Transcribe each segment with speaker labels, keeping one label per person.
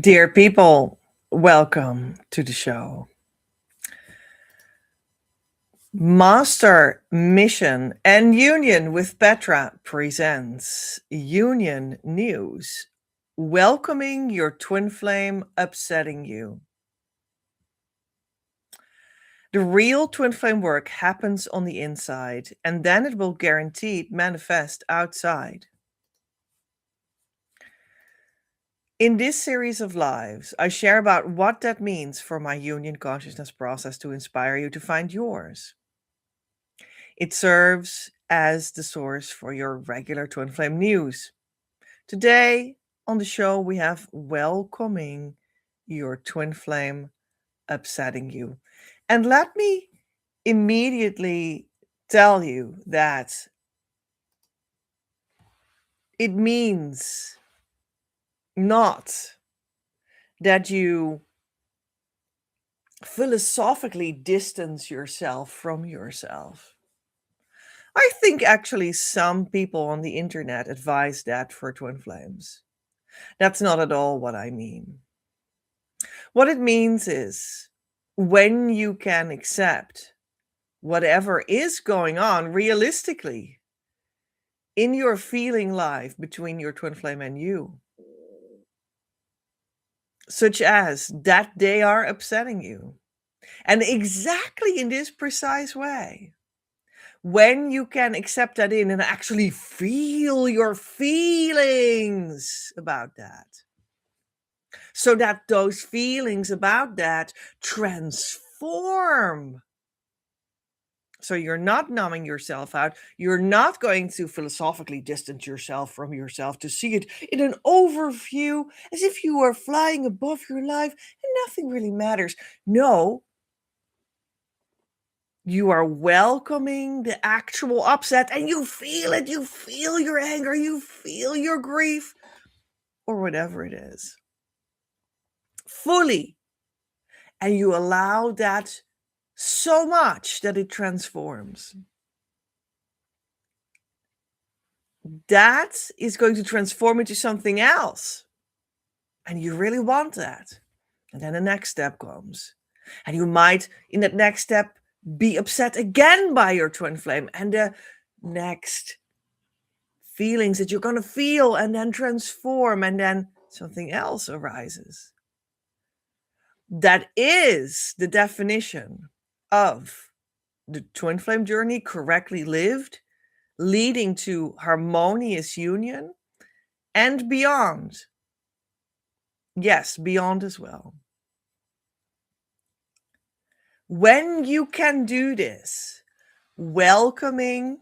Speaker 1: Dear people, welcome to the show. Master Mission and Union with Petra presents Union News. Welcoming your twin flame, upsetting you. The real twin flame work happens on the inside, and then it will guaranteed manifest outside. In this series of lives, I share about what that means for my union consciousness process to inspire you to find yours. It serves as the source for your regular twin flame news. Today on the show, we have welcoming your twin flame, upsetting you. And let me immediately tell you that it means not that you philosophically distance yourself from yourself. I think actually some people on the internet advise that for twin flames. That's not at all what I mean. What it means is when you can accept whatever is going on realistically in your feeling life between your twin flame and you, such as that they are upsetting you, and exactly in this precise way. When you can accept that in and actually feel your feelings about that, so that those feelings about that transform. So you're not numbing yourself out. You're not going to philosophically distance yourself from yourself to see it in an overview as if you are flying above your life and nothing really matters. No, you are welcoming the actual upset and you feel it. You feel your anger. You feel your grief or whatever it is fully. And you allow that so much that it transforms. That is going to transform into something else. And you really want that. And then the next step comes. And you might, in that next step, be upset again by your twin flame. And the next feelings that you're going to feel and then transform, and then something else arises. That is the definition of the twin flame journey correctly lived, leading to harmonious union and beyond. Yes, beyond as well. When you can do this, welcoming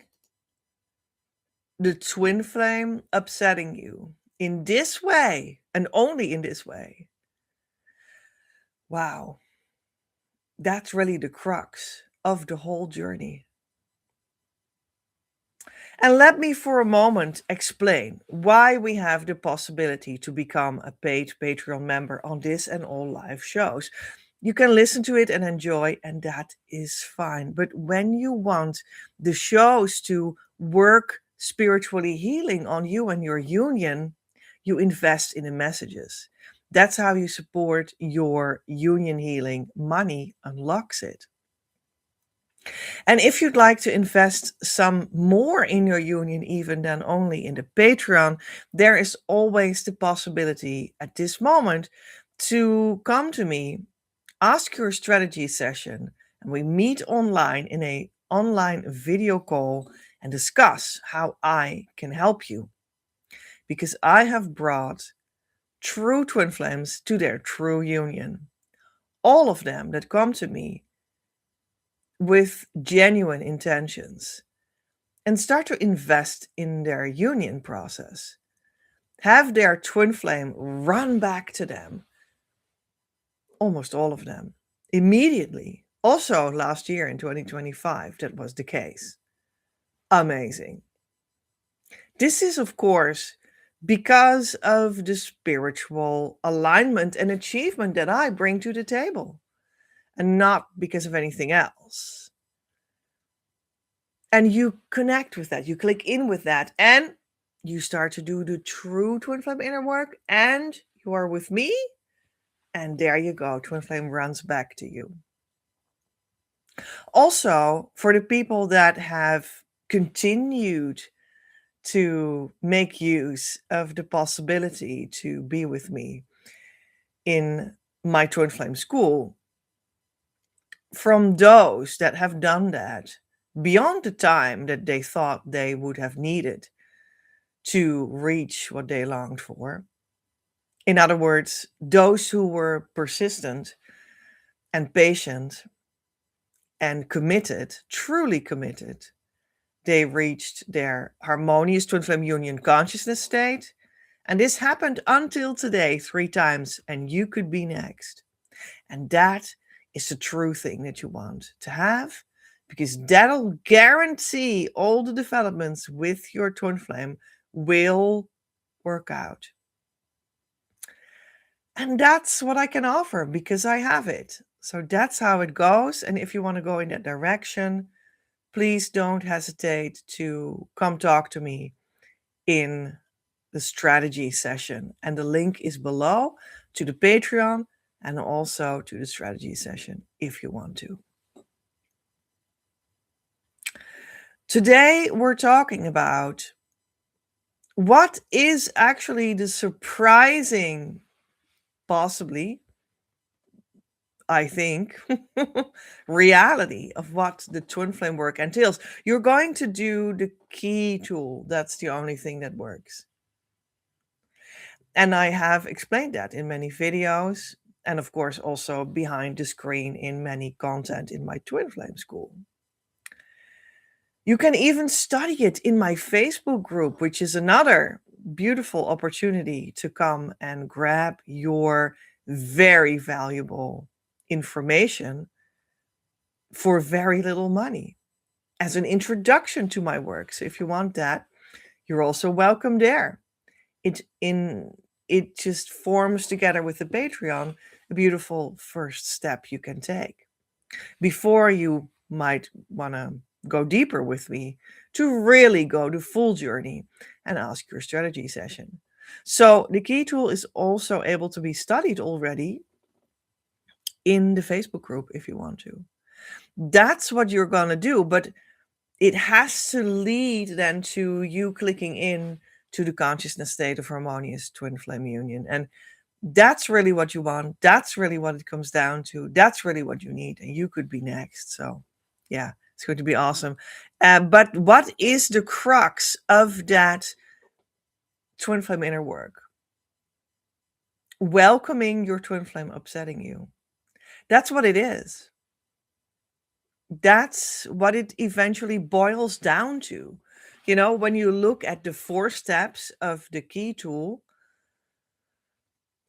Speaker 1: the twin flame upsetting you in this way and only in this way, wow, that's really the crux of the whole journey. And let me for a moment explain why we have the possibility to become a paid Patreon member on this and all live shows. You can listen to it and enjoy, and that is fine. But when you want the shows to work spiritually healing on you and your union, you invest in the messages. That's how you support your union healing. Money unlocks it. And if you'd like to invest some more in your union, even than only in the Patreon, there is always the possibility at this moment to come to me, ask your strategy session, and we meet online in a online video call and discuss how I can help you. Because I have brought true twin flames to their true union. All of them that come to me with genuine intentions and start to invest in their union process. Have their twin flame run back to them. Almost all of them. Immediately. Also last year in 2025, that was the case. Amazing. This is, of course, because of the spiritual alignment and achievement that I bring to the table, and not because of anything else. And you connect with that, you click in with that, and you start to do the true twin flame inner work, and you are with me And there you go. Twin flame runs back to you. Also, for the people that have continued to make use of the possibility to be with me in my twin flame school, from those that have done that beyond the time that they thought they would have needed to reach what they longed for. In other words, those who were persistent and patient and committed, truly committed, they reached their harmonious twin flame union consciousness state. And this happened until today 3 times, and you could be next. And that is the true thing that you want to have, because that'll guarantee all the developments with your twin flame will work out. And that's what I can offer because I have it. So that's how it goes. And if you want to go in that direction, please don't hesitate to come talk to me in the strategy session. And the link is below to the Patreon and also to the strategy session if you want to. Today, we're talking about what is actually the surprising, possibly, I think, reality of what the twin flame work entails. You're going to do the key tool. That's the only thing that works. And I have explained that in many videos, and of course also behind the screen in many content in my twin flame school. You can even study it in my Facebook group, which is another beautiful opportunity to come and grab your very valuable information for very little money as an introduction to my work. So if you want that, you're also welcome there. It just forms together with the Patreon a beautiful first step you can take before you might want to go deeper with me to really go the full journey and ask your strategy session. So the key tool is also able to be studied already in the Facebook group if you want to. That's what you're going to do, but it has to lead then to you clicking in to the consciousness state of harmonious twin flame union. And that's really what you want. That's really what it comes down to. That's really what you need. And you could be next. So yeah, it's going to be awesome. But what is the crux of that twin flame inner work? Welcoming your twin flame upsetting you. That's what it is. That's what it eventually boils down to. You know, when you look at the 4 steps of the key tool,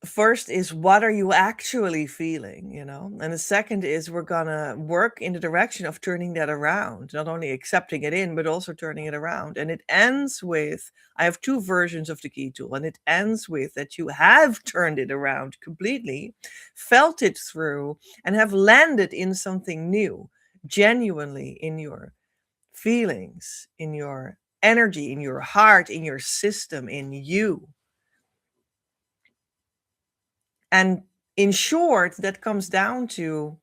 Speaker 1: first is what are you actually feeling, you know? And the second is we're going to work in the direction of turning that around, not only accepting it in, but also turning it around. And it ends with, I have 2 versions of the key tool, and it ends with that you have turned it around completely, felt it through, and have landed in something new, genuinely in your feelings, in your energy, in your heart, in your system, in you. And in short, that comes down to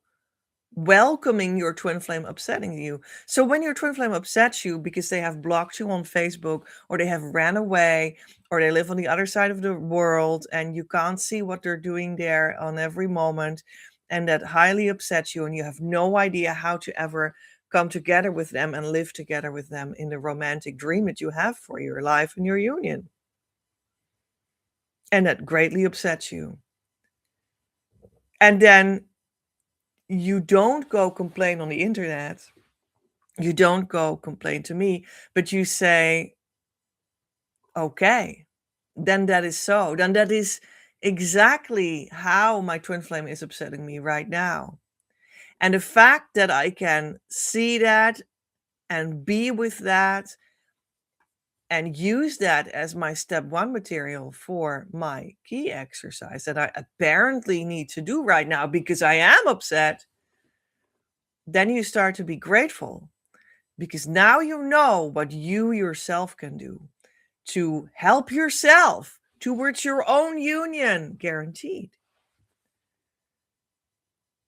Speaker 1: welcoming your twin flame upsetting you. So when your twin flame upsets you because they have blocked you on Facebook, or they have ran away, or they live on the other side of the world and you can't see what they're doing there on every moment, and that highly upsets you and you have no idea how to ever come together with them and live together with them in the romantic dream that you have for your life and your union, and that greatly upsets you. And then you don't go complain on the internet. You don't go complain to me, but you say, okay, then that is so. Then that is exactly how my twin flame is upsetting me right now. And the fact that I can see that and be with that and use that as my step 1 material for my key exercise that I apparently need to do right now because I am upset, then you start to be grateful because now you know what you yourself can do to help yourself towards your own union, guaranteed.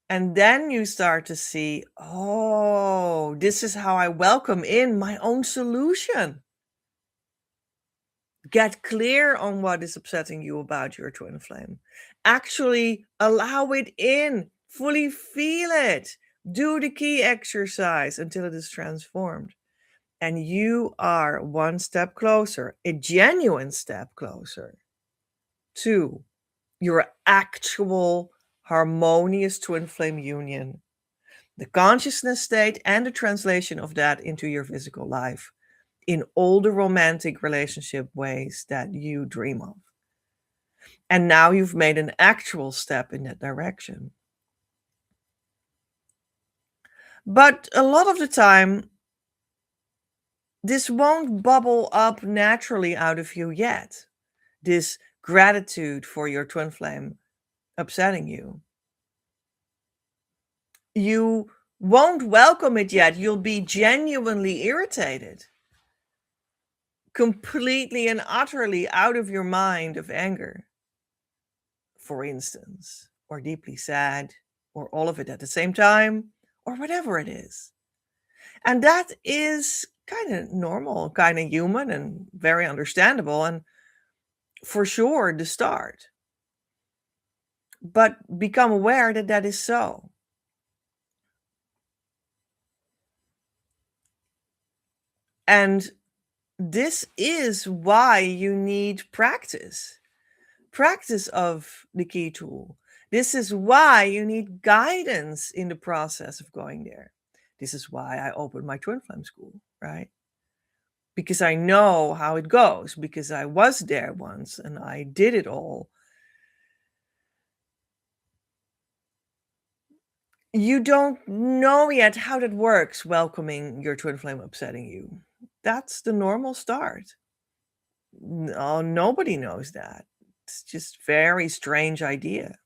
Speaker 1: And then you start to see, oh, this is how I welcome in my own solution. Get clear on what is upsetting you about your twin flame. Actually allow it in, fully feel it. Do the key exercise until it is transformed. And you are one step closer, a genuine step closer to your actual harmonious twin flame union, the consciousness state, and the translation of that into your physical life in all the romantic relationship ways that you dream of. And now you've made an actual step in that direction. But a lot of the time, this won't bubble up naturally out of you yet. This gratitude for your twin flame upsetting you. You won't welcome it yet. You'll be genuinely irritated, completely and utterly out of your mind of anger, for instance, or deeply sad, or all of it at the same time, or whatever it is. And that is kind of normal, kind of human, and very understandable, and for sure the start. But become aware that that is so. And this is why you need practice of the key tool. This is why you need guidance in the process of going there. This is why I opened my twin flame school, right? Because I know how it goes, because I was there once and I did it all. You don't know yet how that works, welcoming your twin flame upsetting you. That's the normal start. No, nobody knows that. It's just very strange idea.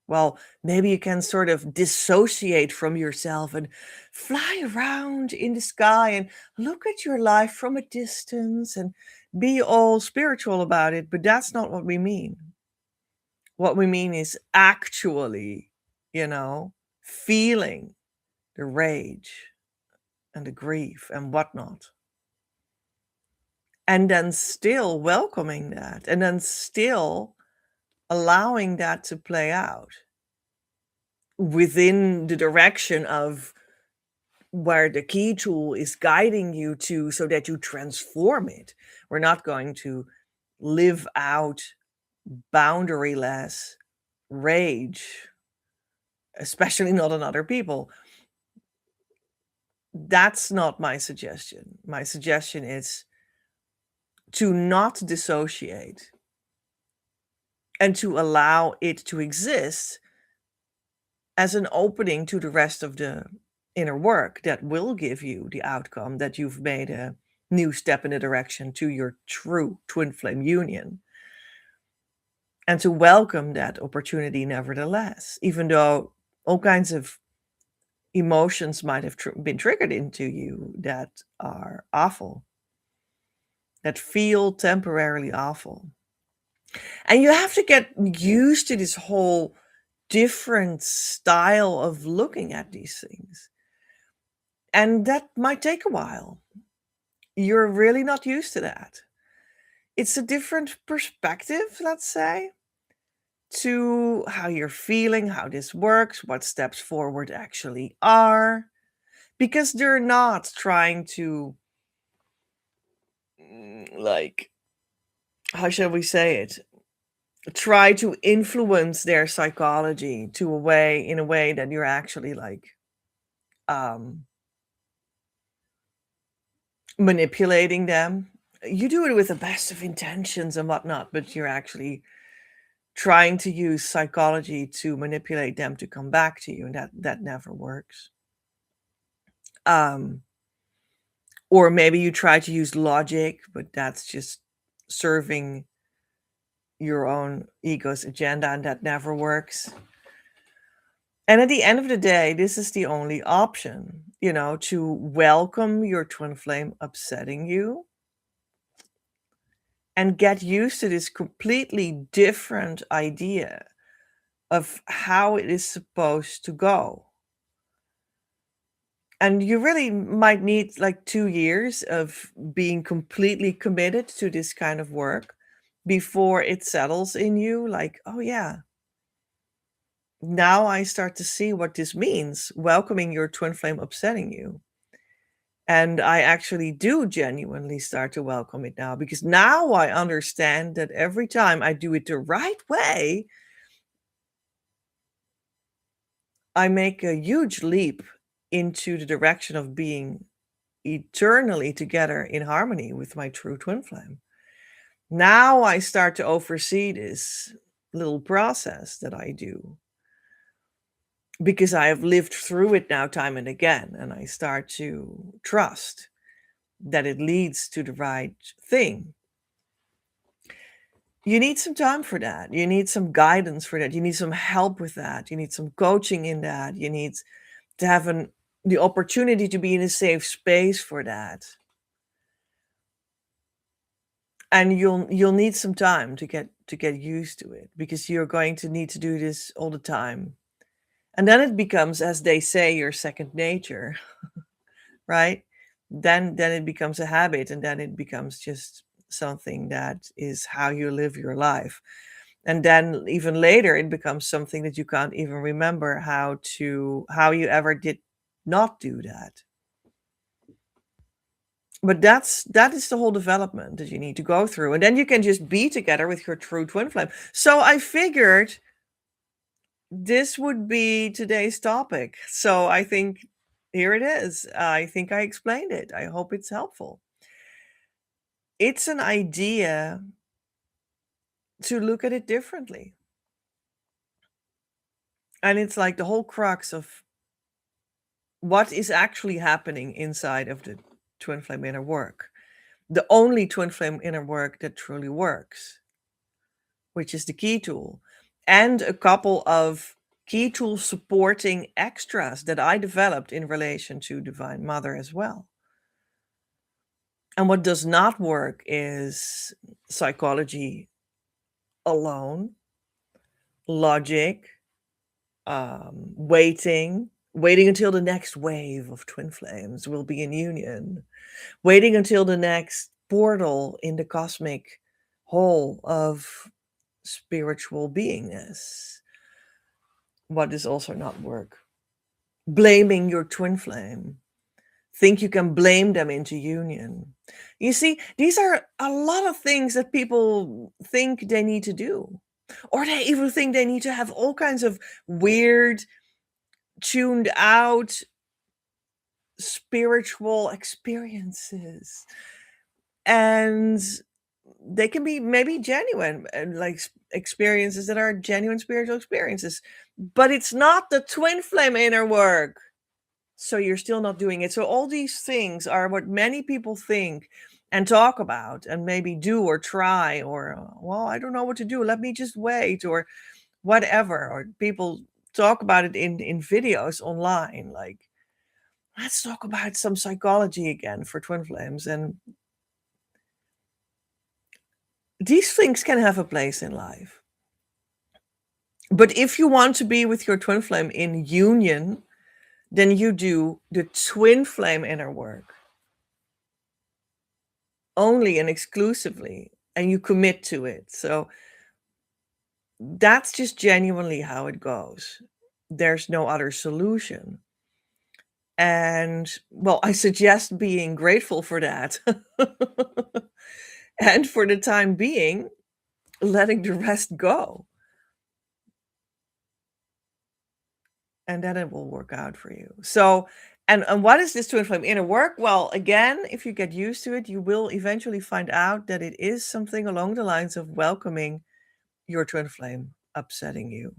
Speaker 1: Well, maybe you can sort of dissociate from yourself and fly around in the sky and look at your life from a distance and be all spiritual about it, but that's not what we mean. What we mean is actually, feeling the rage and the grief and whatnot. And then still welcoming that, and then still allowing that to play out within the direction of where the key tool is guiding you to, so that you transform it. We're not going to live out boundaryless rage, especially not on other people. That's not my suggestion. My suggestion is to not dissociate and to allow it to exist as an opening to the rest of the inner work that will give you the outcome that you've made a new step in the direction to your true twin flame union. And to welcome that opportunity nevertheless, even though all kinds of emotions might have been triggered into you that are awful, that feel temporarily awful. And you have to get used to this whole different style of looking at these things. And that might take a while. You're really not used to that. It's a different perspective, let's say, to how you're feeling, how this works, what steps forward actually are. Because they're not trying to, like, how shall we say it? Try to influence their psychology in a way that you're actually like manipulating them. You do it with the best of intentions and whatnot, but you're actually trying to use psychology to manipulate them to come back to you, and that never works. Or maybe you try to use logic, but that's just serving your own ego's agenda, and that never works. And at the end of the day, this is the only option, to welcome your twin flame upsetting you and get used to this completely different idea of how it is supposed to go. And you really might need like 2 years of being completely committed to this kind of work before it settles in you like, oh, yeah, now I start to see what this means, welcoming your twin flame upsetting you. And I actually do genuinely start to welcome it now because now I understand that every time I do it the right way, I make a huge leap into the direction of being eternally together in harmony with my true twin flame. Now I start to oversee this little process that I do because I have lived through it now time and again, and I start to trust that it leads to the right thing. You need some time for that. You need some guidance for that. You need some help with that. You need some coaching in that. You need to have the opportunity to be in a safe space for that. And you'll need some time to get used to it because you're going to need to do this all the time. And then it becomes, as they say, your second nature, right? Then it becomes a habit, and then it becomes just something that is how you live your life. And then even later it becomes something that you can't even remember how you ever did not do that. But that is the whole development that you need to go through, and then you can just be together with your true twin flame. So I figured this would be today's topic. So I think here it is. I think I explained it. I hope it's helpful. It's an idea to look at it differently. And it's like the whole crux of what is actually happening inside of the twin flame inner work. The only twin flame inner work that truly works, which is the key tool, and a couple of key tool supporting extras that I developed in relation to Divine Mother as well. And what does not work is psychology alone, logic, waiting until the next wave of twin flames will be in union, waiting until the next portal in the cosmic whole of spiritual beingness. What does also not work? Blaming your twin flame. Think you can blame them into union. You see, these are a lot of things that people think they need to do. Or they even think they need to have all kinds of weird, tuned out spiritual experiences. And they can be maybe genuine, like experiences that are genuine spiritual experiences. But it's not the twin flame inner work. So you're still not doing it. So all these things are what many people think and talk about and maybe do or try or, well, I don't know what to do. Let me just wait or whatever. Or people talk about it in videos online. Like, let's talk about some psychology again for twin flames. And these things can have a place in life. But if you want to be with your twin flame in union, then you do the twin flame inner work only and exclusively, and you commit to it. So that's just genuinely how it goes. There's no other solution. And well, I suggest being grateful for that. And for the time being, letting the rest go. And then it will work out for you. So, and what is this twin flame inner work? Well, again, if you get used to it, you will eventually find out that it is something along the lines of welcoming your twin flame upsetting you.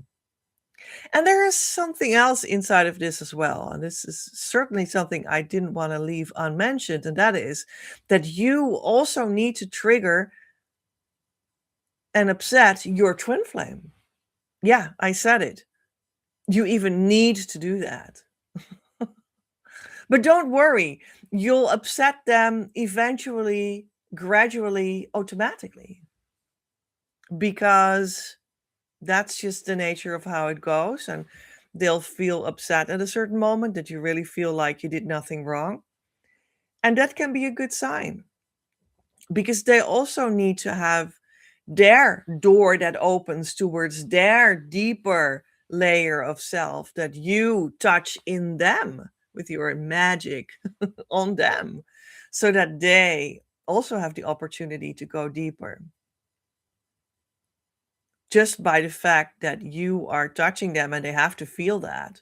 Speaker 1: And there is something else inside of this as well. And this is certainly something I didn't want to leave unmentioned. And that is that you also need to trigger and upset your twin flame. Yeah, I said it. You even need to do that. But don't worry, you'll upset them eventually, gradually, automatically. Because That's just the nature of how it goes. And they'll feel upset at a certain moment that you really feel like you did nothing wrong. And that can be a good sign because they also need to have their door that opens towards their deeper layer of self that you touch in them with your magic on them so that they also have the opportunity to go deeper just by the fact that you are touching them and they have to feel that.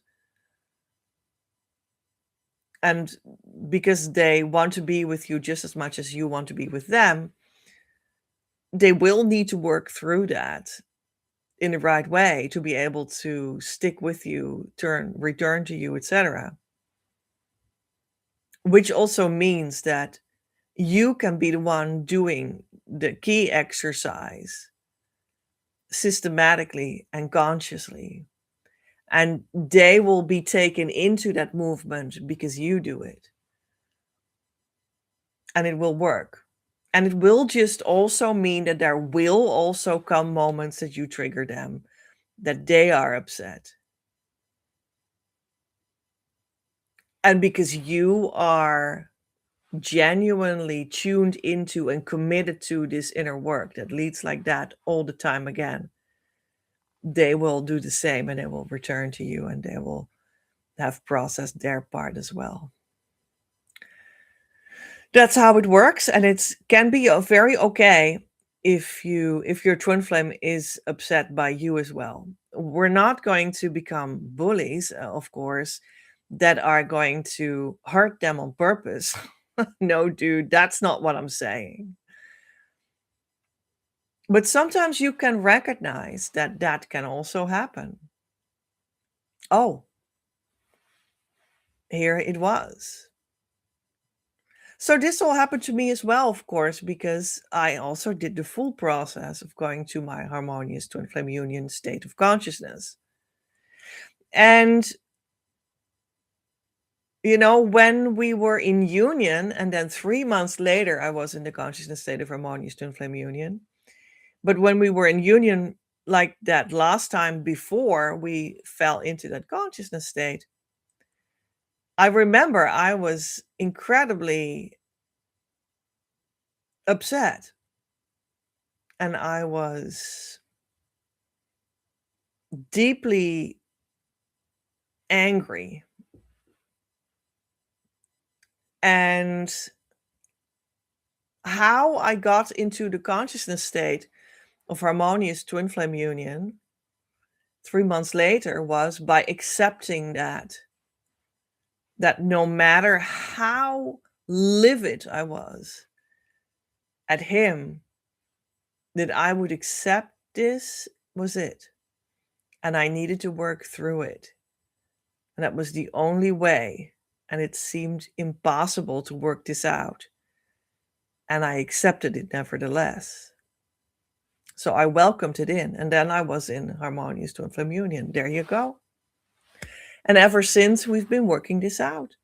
Speaker 1: And because they want to be with you just as much as you want to be with them, they will need to work through that in the right way to be able to stick with you, return to you, etc. Which also means that you can be the one doing the key exercise systematically and consciously. And they will be taken into that movement because you do it. And it will work. And it will just also mean that there will also come moments that you trigger them, that they are upset. And because you are genuinely tuned into and committed to this inner work that leads like that all the time again, they will do the same and they will return to you and they will have processed their part as well. That's how it works, and it can be very okay if your twin flame is upset by you as well. We're not going to become bullies, of course, that are going to hurt them on purpose. No, dude, that's not what I'm saying. But sometimes you can recognize that that can also happen. Oh, here it was. So this all happened to me as well, of course, because I also did the full process of going to my harmonious twin flame union state of consciousness. And when we were in union, and then 3 months later, I was in the consciousness state of harmonious twin flame union. But when we were in union, like that last time before we fell into that consciousness state, I remember I was incredibly upset. And I was deeply angry. And how I got into the consciousness state of harmonious twin flame union 3 months later was by accepting that no matter how livid I was at him, that I would accept this was it. And I needed to work through it. And that was the only way. And it seemed impossible to work this out. And I accepted it nevertheless. So I welcomed it in. And then I was in harmonious twin flame union. There you go. And ever since, we've been working this out.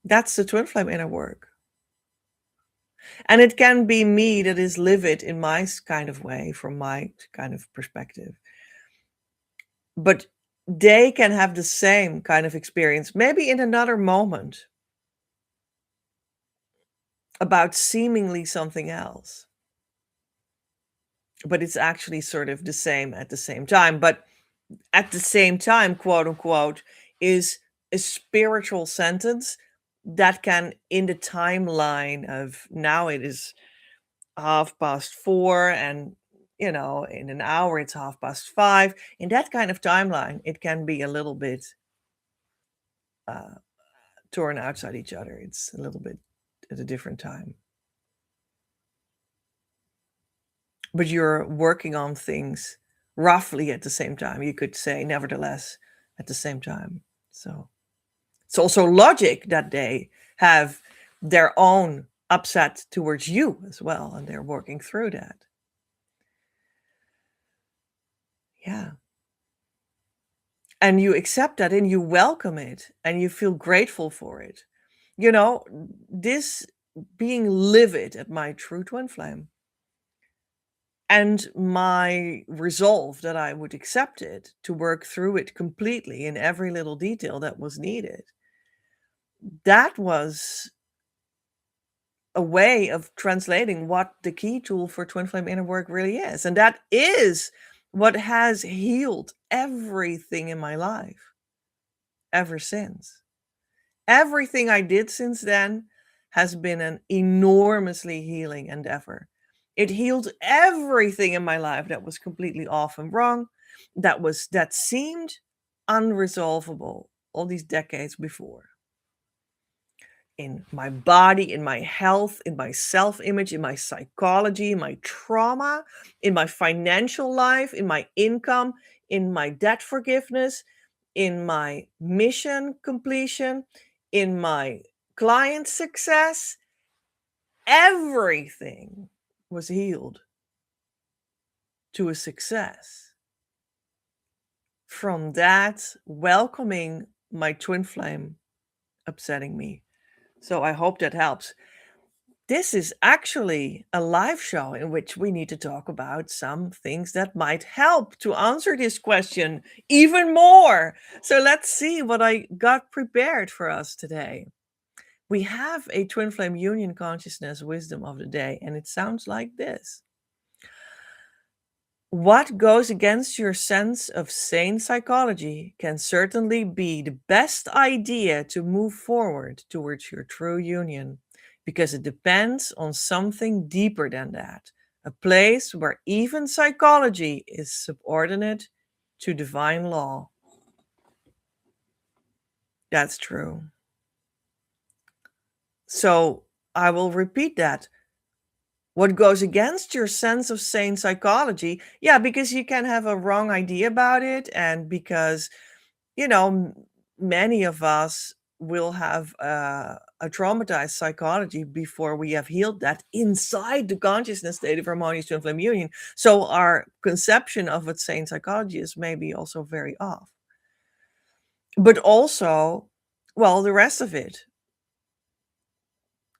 Speaker 1: That's the twin flame inner work. And it can be me that is livid in my kind of way, from my kind of perspective. But they can have the same kind of experience, maybe in another moment, about seemingly something else. But it's actually sort of the same at the same time. But at the same time, quote unquote, is a spiritual sentence that can, in the timeline of now it is 4:30, and in an hour it's 5:30. In that kind of timeline, it can be a little bit uh, torn outside each other. It's a little bit at a different time. But you're working on things roughly at the same time. You could say, nevertheless, at the same time. So it's also logic that they have their own upset towards you as well, and they're working through that. Yeah. And you accept that and you welcome it and you feel grateful for it. This being livid at my true twin flame and my resolve that I would accept it, to work through it completely in every little detail that was needed. That was a way of translating what the key tool for twin flame inner work really is. And that is what has healed everything in my life ever since. Everything I did since then has been an enormously healing endeavor. It healed everything in my life that was completely off and wrong, that seemed unresolvable all these decades before. In my body, in my health, in my self-image, in my psychology, in my trauma, in my financial life, in my income, in my debt forgiveness, in my mission completion, in my client success, everything was healed to a success from that welcoming my twin flame upsetting me. So I hope that helps. This is actually a live show in which we need to talk about some things that might help to answer this question even more. So let's see what I got prepared for us today. We have a twin flame union consciousness wisdom of the day, and it sounds like this. What goes against your sense of sane psychology can certainly be the best idea to move forward towards your true union, because it depends on something deeper than that, a place where even psychology is subordinate to divine law. That's true. So I will repeat that. What goes against your sense of sane psychology? Yeah, because you can have a wrong idea about it, and because you know, many of us will have a traumatized psychology before we have healed that inside the consciousness state of harmonious twin flame union. So our conception of what sane psychology is maybe also very off. But also, well, the rest of it.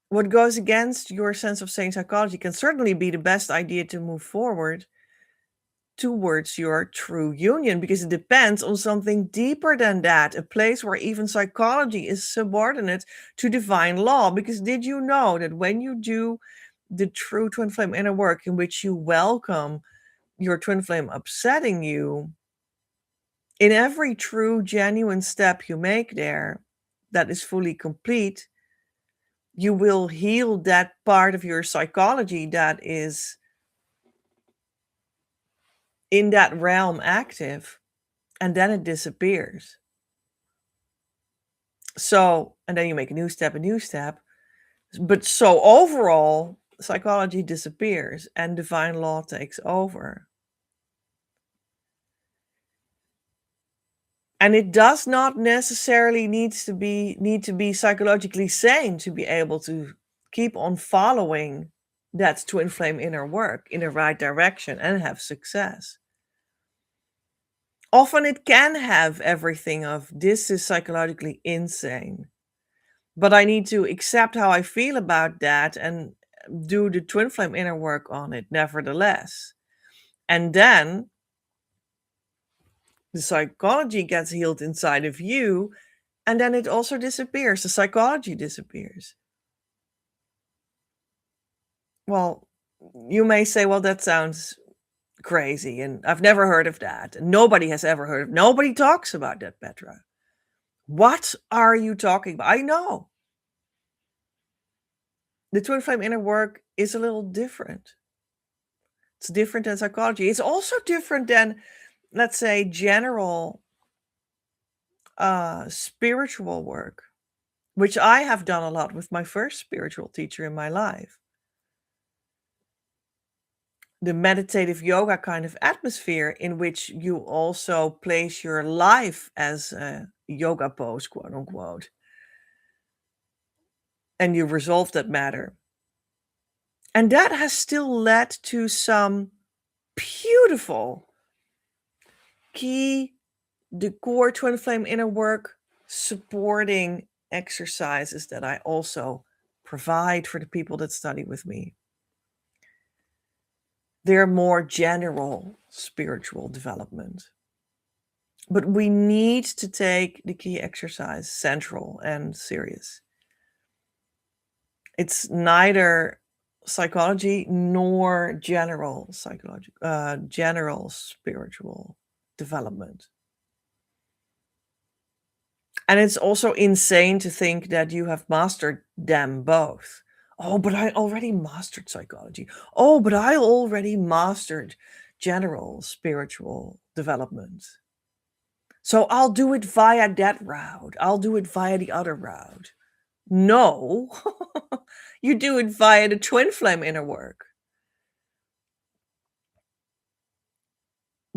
Speaker 1: What goes against your sense of sane psychology can certainly be the best idea to move forward towards your true union, because it depends on something deeper than that, a place where even psychology is subordinate to divine law. Because did you know that when you do the true twin flame inner work, in which you welcome your twin flame upsetting you, in every true genuine step you make there that is fully complete, you will heal that part of your psychology that is in that realm active, and then it disappears. So, and then you make a new step, a new step. But so overall, psychology disappears and divine law takes over. And it does not necessarily need to be psychologically sane to be able to keep on following that twin flame inner work in the right direction and have success. Often it can have everything of this is psychologically insane, but I need to accept how I feel about that and do the twin flame inner work on it nevertheless. And then the psychology gets healed inside of you, and then it also disappears. The psychology disappears. Well, you may say, well, that sounds crazy, and I've never heard of that. And nobody has ever heard of. Nobody talks about that, Petra. What are you talking about? I know. The twin flame inner work is a little different. It's different than psychology. It's also different than, let's say, general spiritual work, which I have done a lot with my first spiritual teacher in my life. The meditative yoga kind of atmosphere, in which you also place your life as a yoga pose, quote unquote, and you resolve that matter. And that has still led to some beautiful key, the core twin flame inner work supporting exercises that I also provide for the people that study with me. They're more general spiritual development. But we need to take the key exercise central and serious. It's neither psychology nor general psychology, general spiritual development. And it's also insane to think that you have mastered them both. Oh, but I already mastered psychology. Oh, but I already mastered general spiritual development. So I'll do it via that route. I'll do it via the other route. No, you do it via the twin flame inner work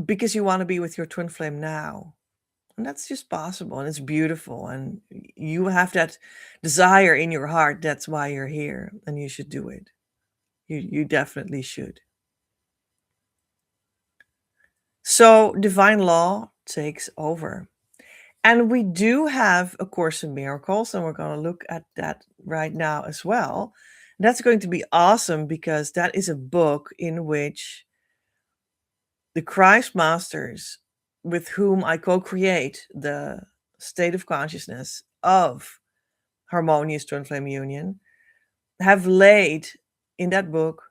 Speaker 1: because you want to be with your twin flame now. And that's just possible and it's beautiful. And you have that desire in your heart. That's why you're here and you should do it. You definitely should. So divine law takes over. And we do have A Course in Miracles, and we're going to look at that right now as well. That's going to be awesome because that is a book in which the Christ Masters, with whom I co create the state of consciousness of harmonious twin flame union, have laid in that book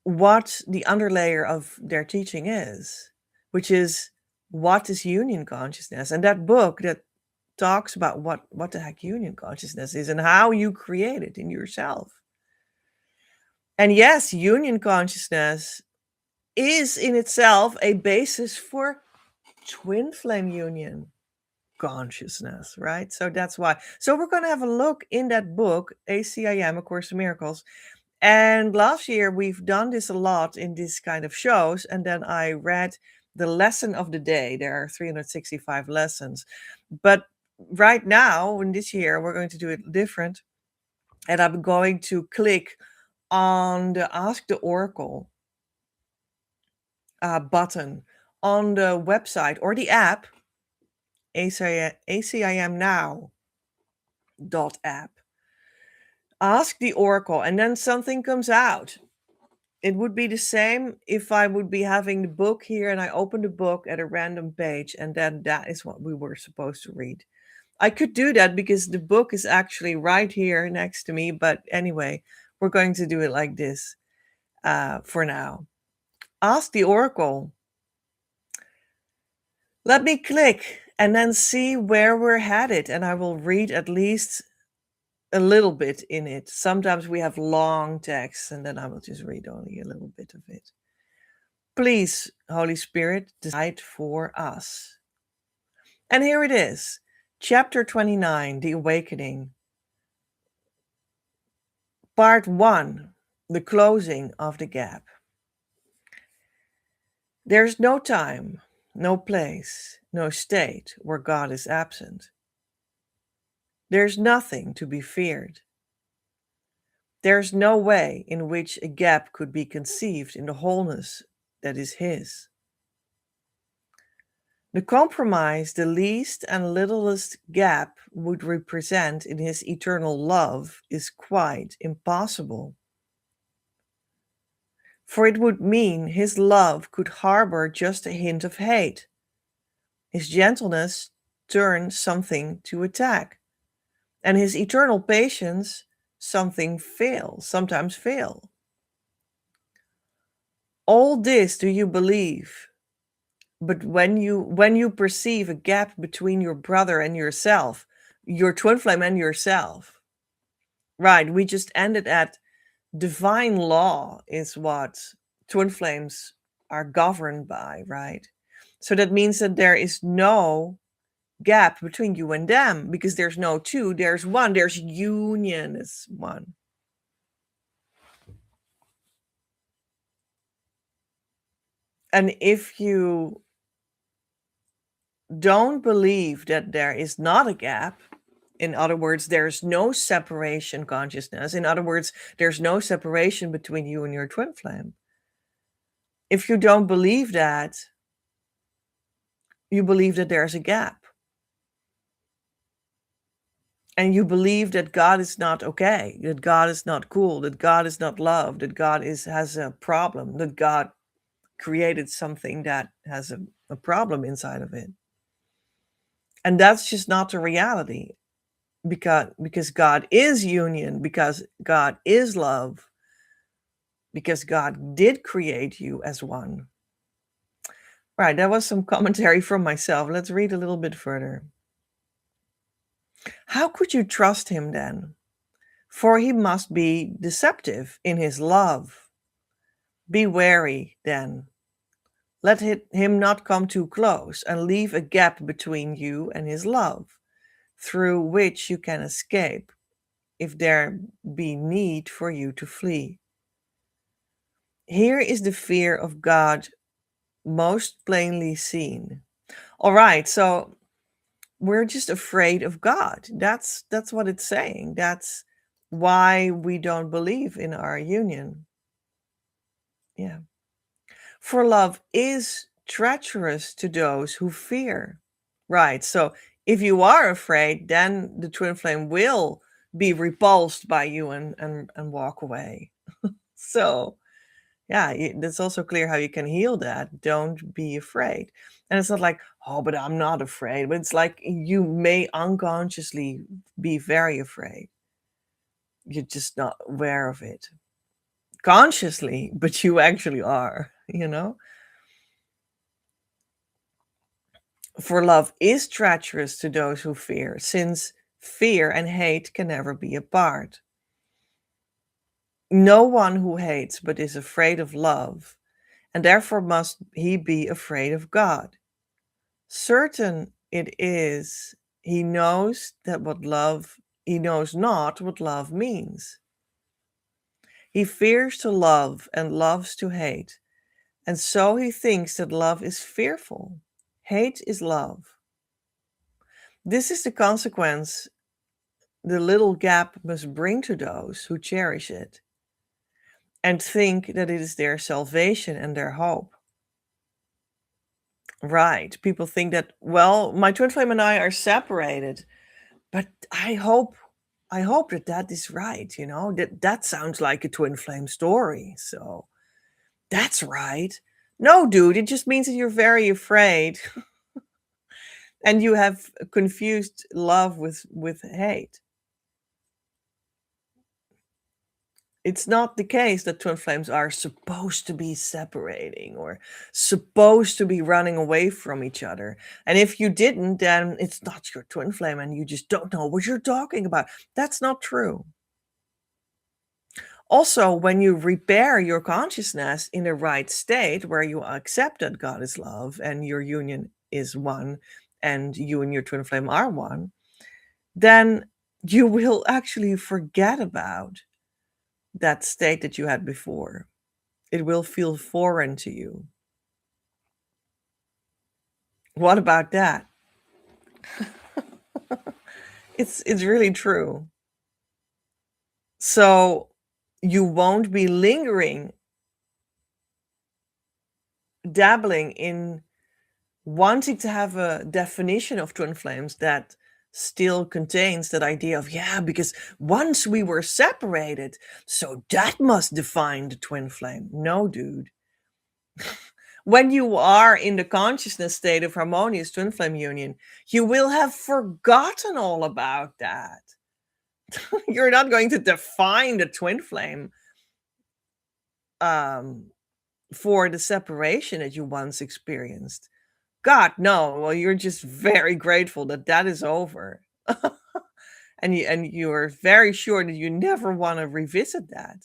Speaker 1: what the underlayer of their teaching is, which is what is union consciousness. And that book that talks about what the heck union consciousness is and how you create it in yourself. And yes, union consciousness is in itself a basis for twin flame union consciousness, right? So that's why. So we're going to have a look in that book, ACIM, A Course in Miracles. And last year we've done this a lot in this kind of shows. And then I read the lesson of the day. There are 365 lessons. But right now, in this year, we're going to do it different. And I'm going to click on the Ask the Oracle button on the website or the app, ACIM Now .app. Ask the Oracle, and then something comes out. It would be the same if I would be having the book here and I open the book at a random page, and then that is what we were supposed to read. I could do that because the book is actually right here next to me, but anyway, we're going to do it like this for now. Ask the Oracle. Let me click and then see where we're headed, and I will read at least a little bit in it. Sometimes we have long texts, and then I will just read only a little bit of it. Please, Holy Spirit, decide for us. And here it is, Chapter 29, The Awakening. Part 1, The Closing of the Gap. There's no time, no place, no state where God is absent. There's nothing to be feared. There's no way in which a gap could be conceived in the wholeness that is His. The compromise the least and littlest gap would represent in His eternal love is quite impossible. For it would mean His love could harbor just a hint of hate. His gentleness turn something to attack, and His eternal patience sometimes fail. All this do you believe, but when you perceive a gap between your brother and yourself, your twin flame and yourself, right? We just ended at divine law is what twin flames are governed by, right? So that means that there is no gap between you and them because there's no two, there's one, there's union is one. And if you don't believe that there is not a gap, in other words, there's no separation consciousness, in other words, there's no separation between you and your twin flame. If you don't believe that, you believe that there's a gap. and you believe that God is not okay, that God is not cool, that God is not love, that God has a problem, that God created something that has a problem inside of it. And that's just not the reality, because God is union, because God is love, because God did create you as one. Right, that was some commentary from myself. Let's read a little bit further. How could you trust him then? For he must be deceptive in his love. Be wary then. Let him not come too close and leave a gap between you and his love, through which you can escape if there be need for you to flee. Here is the fear of God most plainly seen. All right, so we're just afraid of God. That's what it's saying. That's why we don't believe in our union. Yeah. For love is treacherous to those who fear. Right. So if you are afraid, then the twin flame will be repulsed by you and walk away. So yeah, it's also clear how you can heal that. Don't be afraid. And it's not like, oh, but I'm not afraid. But it's like you may unconsciously be very afraid. You're just not aware of it consciously, but you actually are, you know? For love is treacherous to those who fear, since fear and hate can never be apart. No one who hates but is afraid of love, and therefore must he be afraid of God. Certain it is, he knows not what love means. He fears to love and loves to hate, and so he thinks that love is fearful. Hate is love. This is the consequence the little gap must bring to those who cherish it and think that it is their salvation and their hope. Right. People think that, well, my twin flame and I are separated, but I hope that that is right, that sounds like a twin flame story. So that's right. No, dude, it just means that you're very afraid and you have confused love with hate. It's not the case that twin flames are supposed to be separating or supposed to be running away from each other. And if you didn't, then it's not your twin flame and you just don't know what you're talking about. That's not true. Also, when you repair your consciousness in the right state where you accept that God is love and your union is one and you and your twin flame are one, then you will actually forget about that state that you had before. It will feel foreign to you. What about that? It's really true. So you won't be lingering, dabbling in wanting to have a definition of twin flames that still contains that idea of, yeah, because once we were separated, so that must define the twin flame. No, dude. When you are in the consciousness state of harmonious twin flame union, you will have forgotten all about that. You're not going to define the twin flame um, for the separation that you once experienced. God, no. Well, you're just very grateful that that is over, and you are very sure that you never want to revisit that.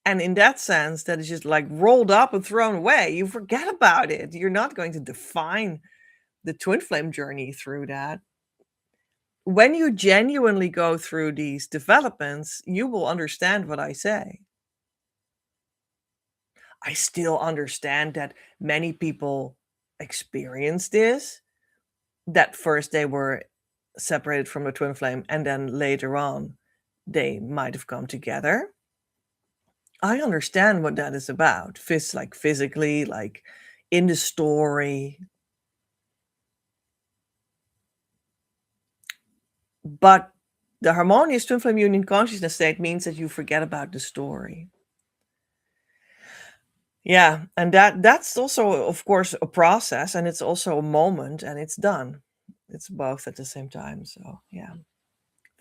Speaker 1: And in that sense, that is just like rolled up and thrown away. You forget about it. You're not going to define the twin flame journey through that. When you genuinely go through these developments, you will understand what I say. I still understand that many people experience this, that first they were separated from the twin flame and then later on they might have come together. I understand what that is about. Like physically, like in the story. But the harmonious twin flame union consciousness state means that you forget about the story. Yeah, and that's also, of course, a process, and it's also a moment, and it's done. It's both at the same time. So yeah,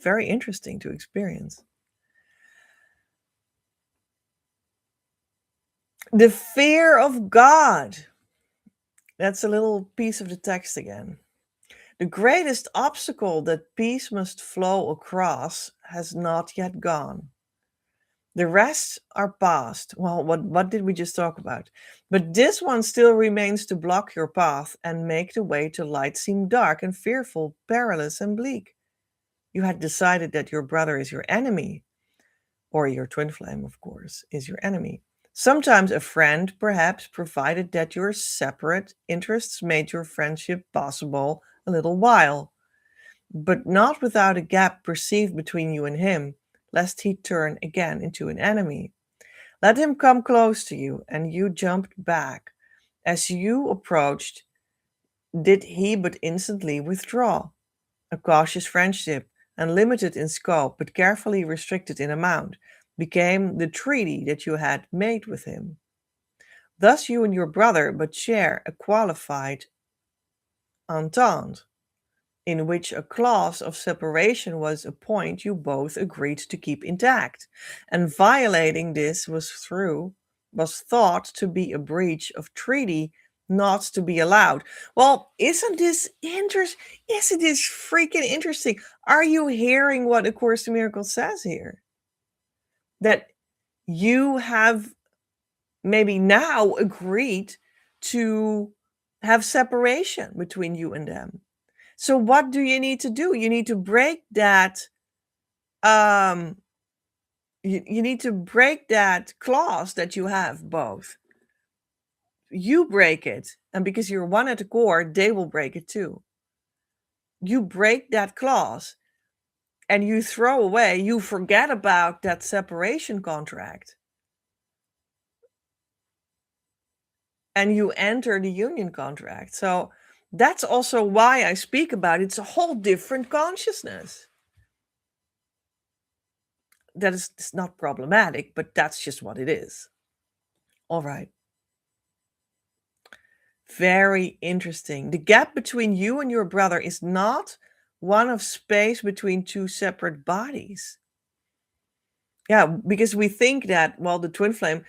Speaker 1: very interesting to experience. The fear of God. That's a little piece of the text again. The greatest obstacle that peace must flow across has not yet gone. The rest are past. Well, what did we just talk about? But this one still remains to block your path and make the way to light seem dark and fearful, perilous and bleak. You had decided that your brother is your enemy, or your twin flame, of course, is your enemy. Sometimes a friend, perhaps, provided that your separate interests made your friendship possible a little while, but not without a gap perceived between you and him, lest he turn again into an enemy. Let him come close to you, and you jumped back. As you approached, did he but instantly withdraw. A cautious friendship, and limited in scope but carefully restricted in amount, became the treaty that you had made with him. Thus you and your brother but share a qualified entente, in which a clause of separation was a point you both agreed to keep intact, and violating this was thought to be a breach of treaty not to be allowed. Well, isn't this interesting? Isn't this freaking interesting? Are you hearing what A Course in Miracles says here? That you have maybe now agreed to have separation between you and them. So what do you need to do? You need to break that um you need to break that clause that you have both. You break it, and because you're one at the core, they will break it too. You break that clause and you throw away, you forget about that separation contract, and you enter the union contract. So that's also why I speak about it's a whole different consciousness. That is, it's not problematic, but that's just what it is. All right. Very interesting. The gap between you and your brother is not one of space between two separate bodies. Yeah, because we think that, well, the twin flame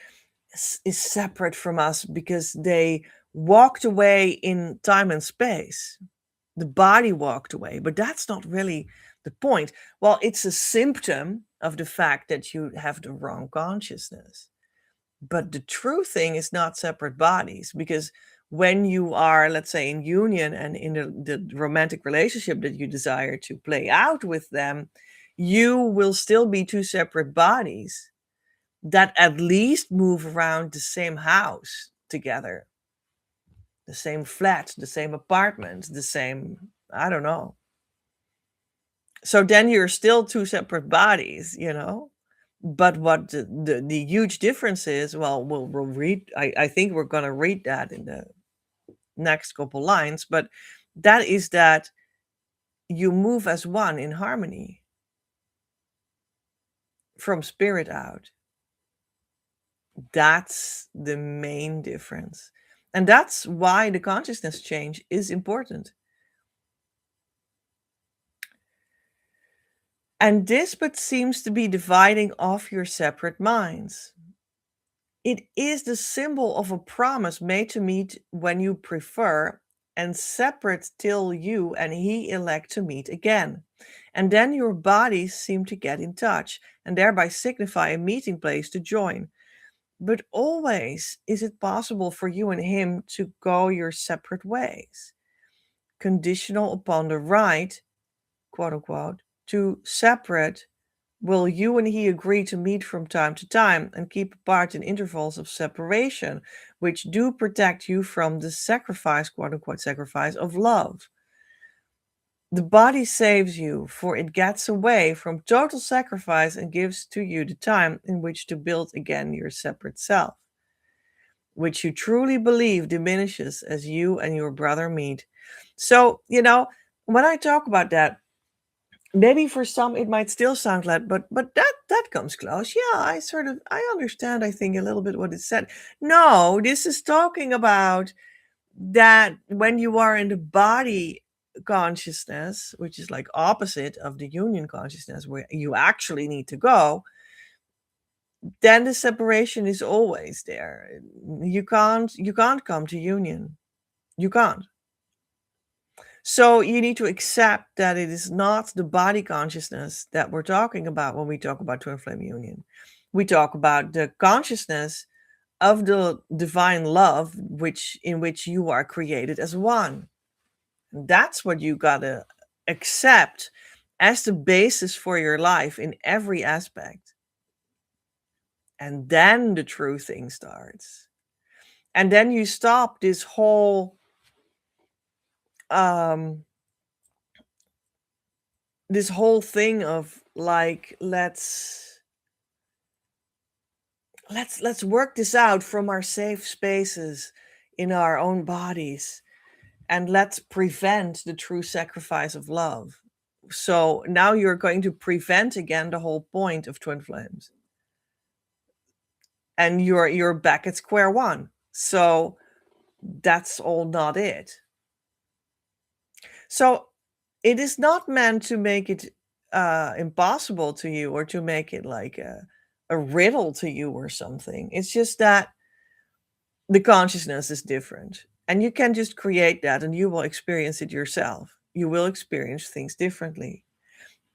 Speaker 1: is separate from us because they walked away in time and space. The body walked away, but that's not really the point. Well, it's a symptom of the fact that you have the wrong consciousness. But the true thing is not separate bodies, because when you are, let's say, in union and in the romantic relationship that you desire to play out with them, you will still be two separate bodies that at least move around the same house together, the same flat, the same apartment, the same, I don't know. So then you're still two separate bodies, you know? But what the huge difference is, well, we'll read, I think we're going to read that in the next couple lines, but that is that you move as one in harmony from spirit out. That's the main difference. And that's why the consciousness change is important. And this but seems to be dividing off your separate minds. It is the symbol of a promise made to meet when you prefer, and separate till you and he elect to meet again. And then your bodies seem to get in touch and thereby signify a meeting place to join. But always is it possible for you and him to go your separate ways, conditional upon the right, quote unquote, to separate. Will you and he agree to meet from time to time and keep apart in intervals of separation, which do protect you from the sacrifice, quote unquote, sacrifice of love? The body saves you, for it gets away from total sacrifice and gives to you the time in which to build again your separate self, which you truly believe diminishes as you and your brother meet. So, when I talk about that, Maybe for some it might still sound like, but that comes close. Yeah, I understand, I think, a little bit what it said. No, this is talking about that when you are in the body consciousness, which is like opposite of the union consciousness, where you actually need to go, then the separation is always there. You can't come to union. You can't. So you need to accept that it is not the body consciousness that we're talking about when we talk about twin flame union. We talk about the consciousness of the divine love, which in which you are created as one. That's what you gotta accept as the basis for your life in every aspect. And then the true thing starts. And then you stop um this whole thing of like, let's work this out from our safe spaces in our own bodies, and let's prevent the true sacrifice of love. So now you're going to prevent again the whole point of twin flames, and you're back at square one. So that's all not it. So it is not meant to make it impossible to you, or to make it like a riddle to you or something. It's just that the consciousness is different, and you can just create that and you will experience it yourself. You will experience things differently,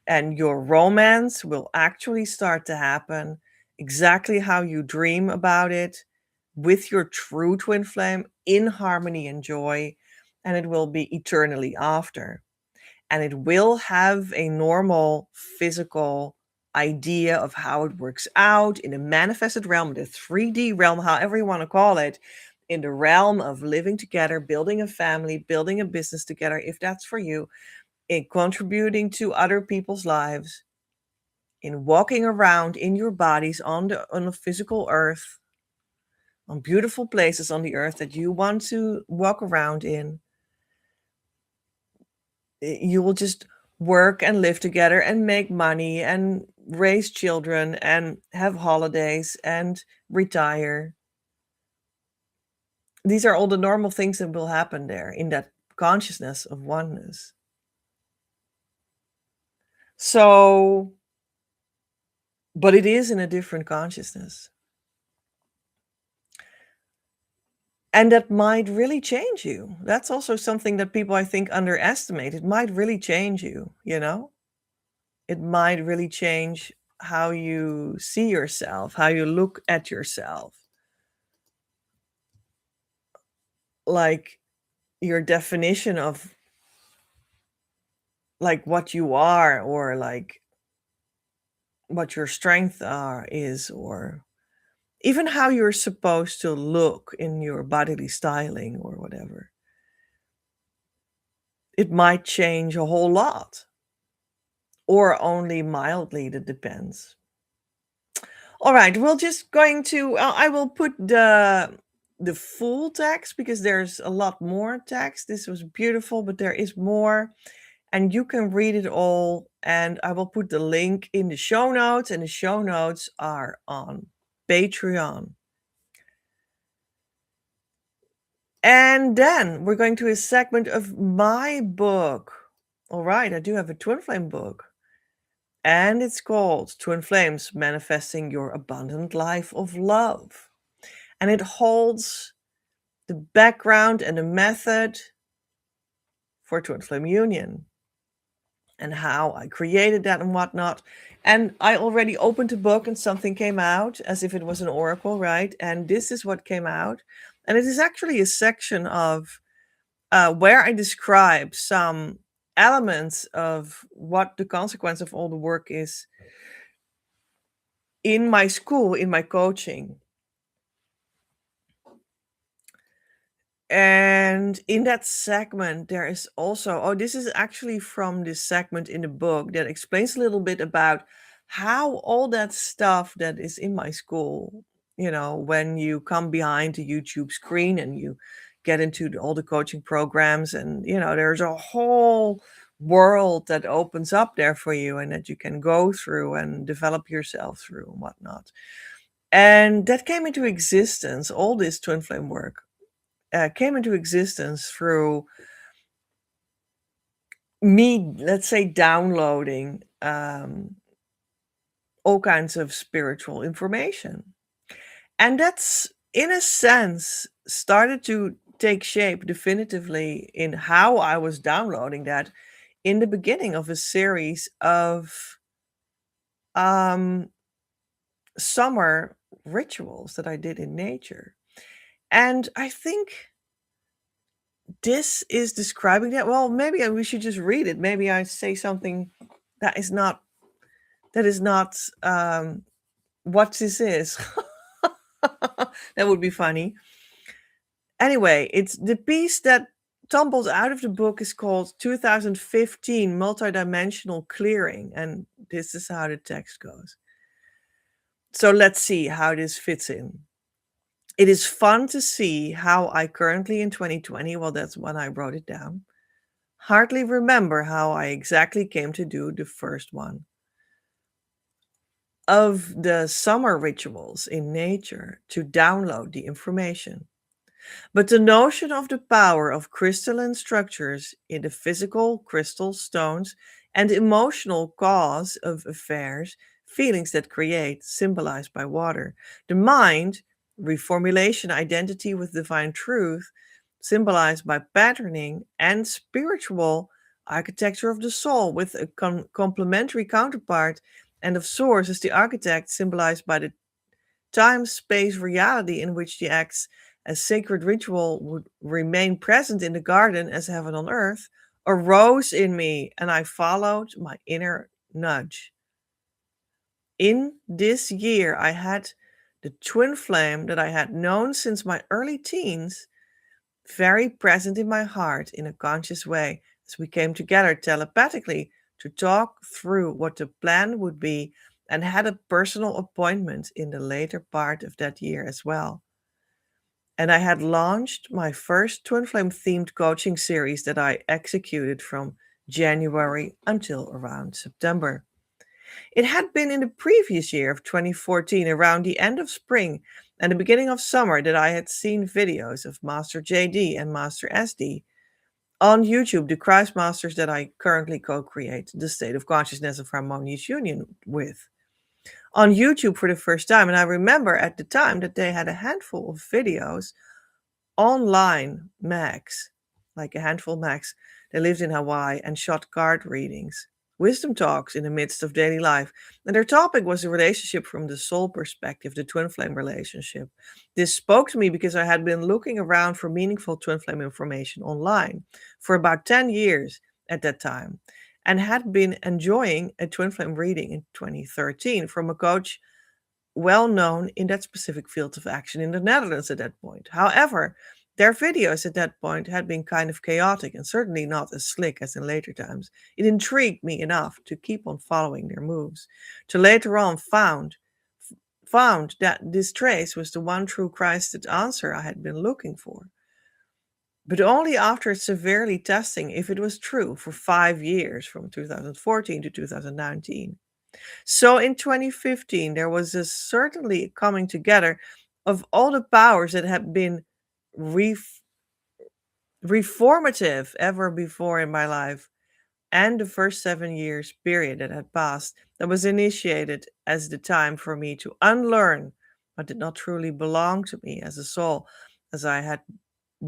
Speaker 1: and your romance will actually start to happen exactly how you dream about it, with your true twin flame in harmony and joy, and it will be eternally after. And it will have a normal physical idea of how it works out in a manifested realm, the 3D realm, however you want to call it, in the realm of living together, building a family, building a business together, if that's for you, in contributing to other people's lives, in walking around in your bodies on the physical earth, on beautiful places on the earth that you want to walk around in. You will just work and live together and make money and raise children and have holidays and retire. These are all the normal things that will happen there in that consciousness of oneness. So, but it is in a different consciousness. And that might really change you. That's also something that people, I think, underestimate. It might really change you, you know? It might really change how you see yourself, how you look at yourself. Like your definition of like what you are, or like what your strength are is, or even how you're supposed to look in your bodily styling or whatever. It might change a whole lot, or only mildly, that depends. All right, we're just going to I will put the full text because there's a lot more text. This was beautiful, but there is more, and you can read it all, and I will put the link in the show notes, and the show notes are on Patreon. And then we're going to a segment of my book. All right, I do have a twin flame book, and it's called Twin Flames: Manifesting Your Abundant Life of Love. And it holds the background and the method for twin flame union, and how I created that and whatnot. And I already opened the book and something came out as if it was an oracle, right? And this is what came out. And it is actually a section of where I describe some elements of what the consequence of all the work is in my school, in my coaching. And in that segment, there is also, oh, this is actually from this segment in the book that explains a little bit about how all that stuff that is in my school, when you come behind the YouTube screen and you get into all the coaching programs, and, there's a whole world that opens up there for you and that you can go through and develop yourself through and whatnot. And that came into existence, all this twin flame work came into existence through me, let's say, downloading all kinds of spiritual information. And that's, in a sense, started to take shape definitively in how I was downloading that in the beginning of a series of um, summer rituals that I did in nature. And I think this is describing that. Well, maybe we should just read it. Maybe I say something that is not what this is. That would be funny. Anyway, it's the piece that tumbles out of the book is called 2015 Multidimensional Clearing, and this is how the text goes. So let's see how this fits in. It is fun to see how I currently in 2020, well, that's when I wrote it down, hardly remember how I exactly came to do the first one. Of the summer rituals in nature to download the information. But the notion of the power of crystalline structures in the physical crystal stones and emotional cause of affairs, feelings that create, symbolized by water, the mind, reformulation identity with divine truth, symbolized by patterning, and spiritual architecture of the soul with a complementary counterpart, and of source as the architect, symbolized by the time space reality in which the acts as sacred ritual would remain present in the garden as heaven on earth, arose in me, and I followed my inner nudge. In this year, I had the twin flame that I had known since my early teens very present in my heart in a conscious way as we came together telepathically to talk through what the plan would be and had a personal appointment in the later part of that year as well. And I had launched my first twin flame themed coaching series that I executed from January until around September. It had been in the previous year of 2014, around the end of spring and the beginning of summer, that I had seen videos of Master JD and Master SD on YouTube, the Christ Masters that I currently co create the state of consciousness of harmonious union with, on YouTube for the first time. And I remember at the time that they had a handful of videos online max, like a handful max. They lived in Hawaii and shot card readings, wisdom talks in the midst of daily life. And their topic was the relationship from the soul perspective, the twin flame relationship. This spoke to me because I had been looking around for meaningful twin flame information online for about 10 years at that time and had been enjoying a twin flame reading in 2013 from a coach well known in that specific field of action in the Netherlands at that point. However, their videos at that point had been kind of chaotic and certainly not as slick as in later times. It intrigued me enough to keep on following their moves, to later on found that this trace was the one true Christed answer I had been looking for. But only after severely testing if it was true for 5 years, from 2014 to 2019. So in 2015, there was a certainly coming together of all the powers that had been reformative ever before in my life, and the first 7 years period that had passed that was initiated as the time for me to unlearn what did not truly belong to me as a soul, as I had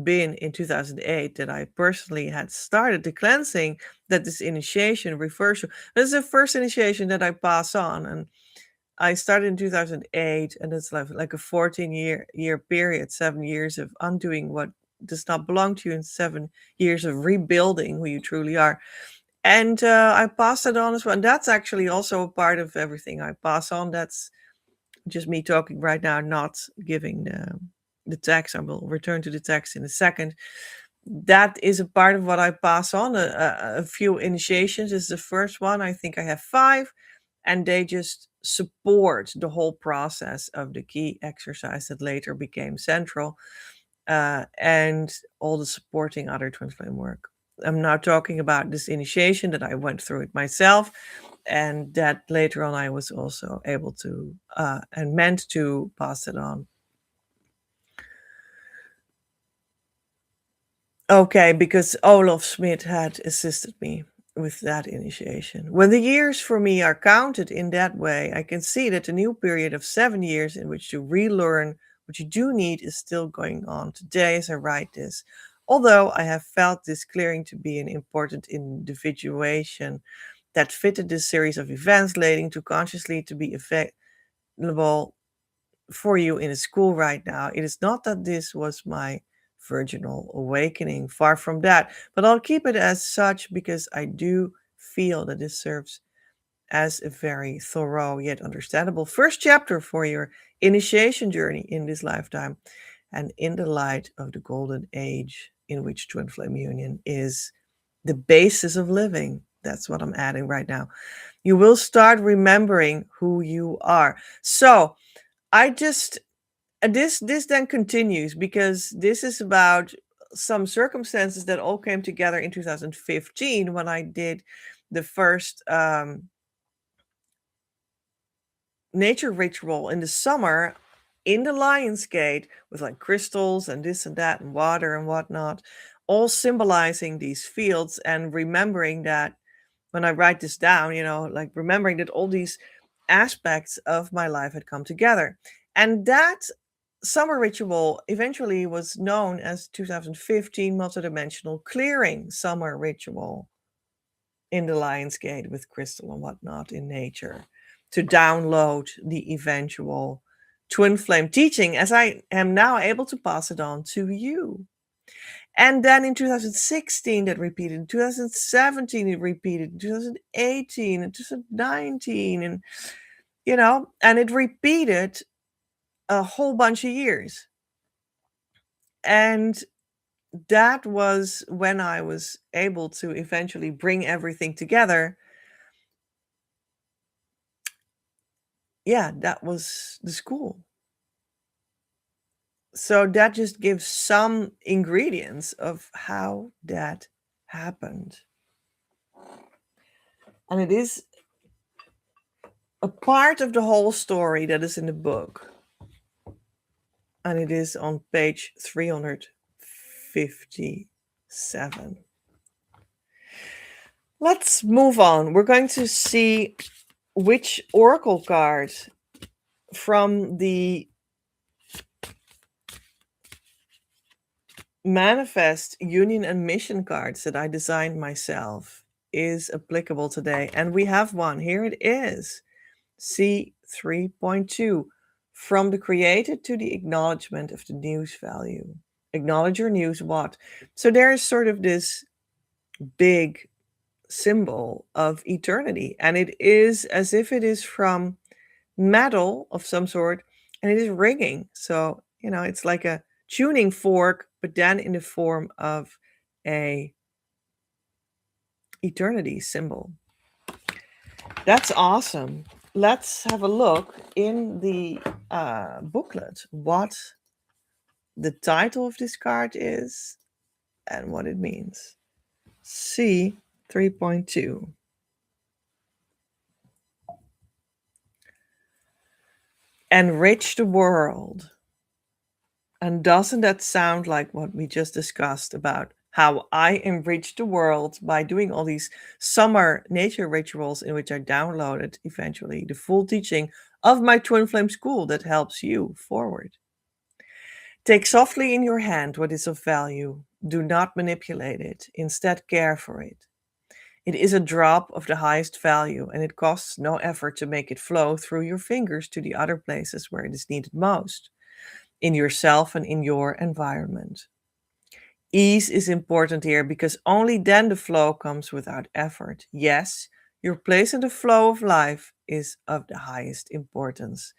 Speaker 1: been in 2008, that I personally had started the cleansing that this initiation refers to. This is the first initiation that I pass on, and I started in 2008, and it's like a 14-year period, 7 years of undoing what does not belong to you, and 7 years of rebuilding who you truly are. And I pass it on as well. And that's actually also a part of everything I pass on. That's just me talking right now, not giving the text. I will return to the text in a second. That is a part of what I pass on. A few initiations is the first one. I think I have 5, and they just support the whole process of the key exercise that later became central, and all the supporting other twin flame work. I'm now talking about this initiation that I went through it myself, and that later on I was also able to and meant to pass it on. Okay, because Olaf Smith had assisted me with that initiation. When the years for me are counted in that way, I can see that the new period of 7 years in which to relearn what you do need is still going on today as I write this. Although I have felt this clearing to be an important individuation that fitted this series of events leading to consciously to be available for you in a school right now. It is not that this was my virginal awakening, far from that, but I'll keep it as such because I do feel that this serves as a very thorough yet understandable first chapter for your initiation journey in this lifetime, and in the light of the golden age in which twin flame union is the basis of living. That's what I'm adding right now. You will start remembering who you are. So I just this then continues because this is about some circumstances that all came together in 2015 when I did the first nature ritual in the summer in the Lion's Gate with like crystals and this and that and water and whatnot, all symbolizing these fields, and remembering that when I write this down, like remembering that all these aspects of my life had come together. And that summer ritual eventually was known as 2015 multidimensional clearing summer ritual in the Lion's Gate with crystal and whatnot in nature to download the eventual twin flame teaching as I am now able to pass it on to you. And then in 2016, that repeated. In 2017, it repeated. In 2018, and 2019, and it repeated a whole bunch of years. And that was when I was able to eventually bring everything together. Yeah, that was the school. So that just gives some ingredients of how that happened. And it is a part of the whole story that is in the book. And it is on page 357. Let's move on. We're going to see which oracle card from the manifest union and mission cards that I designed myself is applicable today. And we have one. Here it is. C3.2. From the created to the acknowledgement of the news value. Acknowledge your news what? So there is sort of this big symbol of eternity. And it is as if it is from metal of some sort, and it is ringing. So, it's like a tuning fork, but then in the form of a eternity symbol. That's awesome. Let's have a look in the booklet what the title of this card is and what it means. C 3.2. Enrich the world. And doesn't that sound like what we just discussed about how I enrich the world by doing all these summer nature rituals in which I downloaded eventually the full teaching of my twin flame school that helps you forward. Take softly in your hand what is of value. Do not manipulate it. Instead, care for it. It is a drop of the highest value, and it costs no effort to make it flow through your fingers to the other places where it is needed most, in yourself and in your environment. Ease is important here because only then the flow comes without effort. Yes, your place in the flow of life is of the highest importance.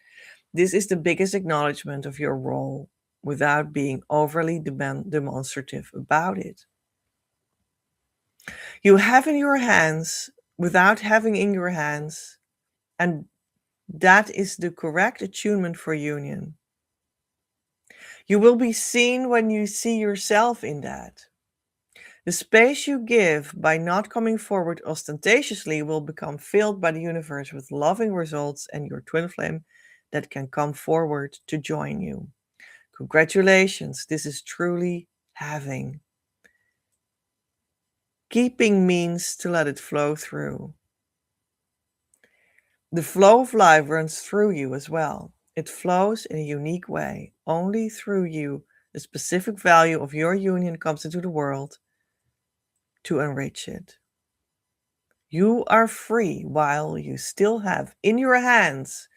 Speaker 1: This is the biggest acknowledgement of your role without being overly demonstrative about it. You have in your hands without having in your hands, and that is the correct attunement for union. You will be seen when you see yourself in that. The space you give by not coming forward ostentatiously will become filled by the universe with loving results and your twin flame that can come forward to join you. Congratulations, this is truly having. Keeping means to let it flow through. The flow of life runs through you as well. It flows in a unique way. Only through you, the specific value of your union comes into the world to enrich it. You are free while you still have in your hands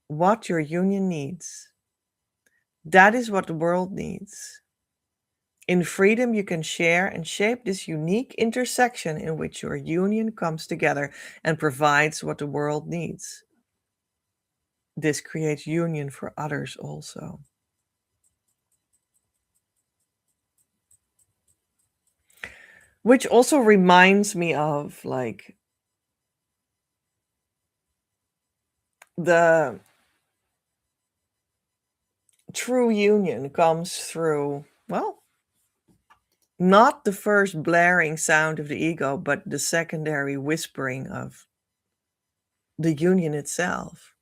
Speaker 1: what your union needs. That is what the world needs. In freedom, you can share and shape this unique intersection in which your union comes together and provides what the world needs. This creates union for others also. Which also reminds me of like the true union comes through, well, not the first blaring sound of the ego, but the secondary whispering of the union itself,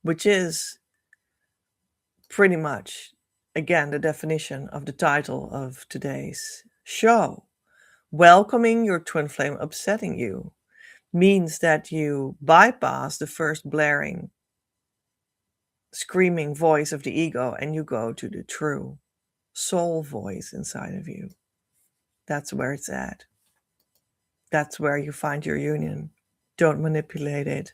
Speaker 1: which is pretty much, again, the definition of the title of today's show. Welcoming your twin flame upsetting you means that you bypass the first blaring, screaming voice of the ego and you go to the true soul voice inside of you. That's where it's at. That's where you find your union. Don't manipulate it.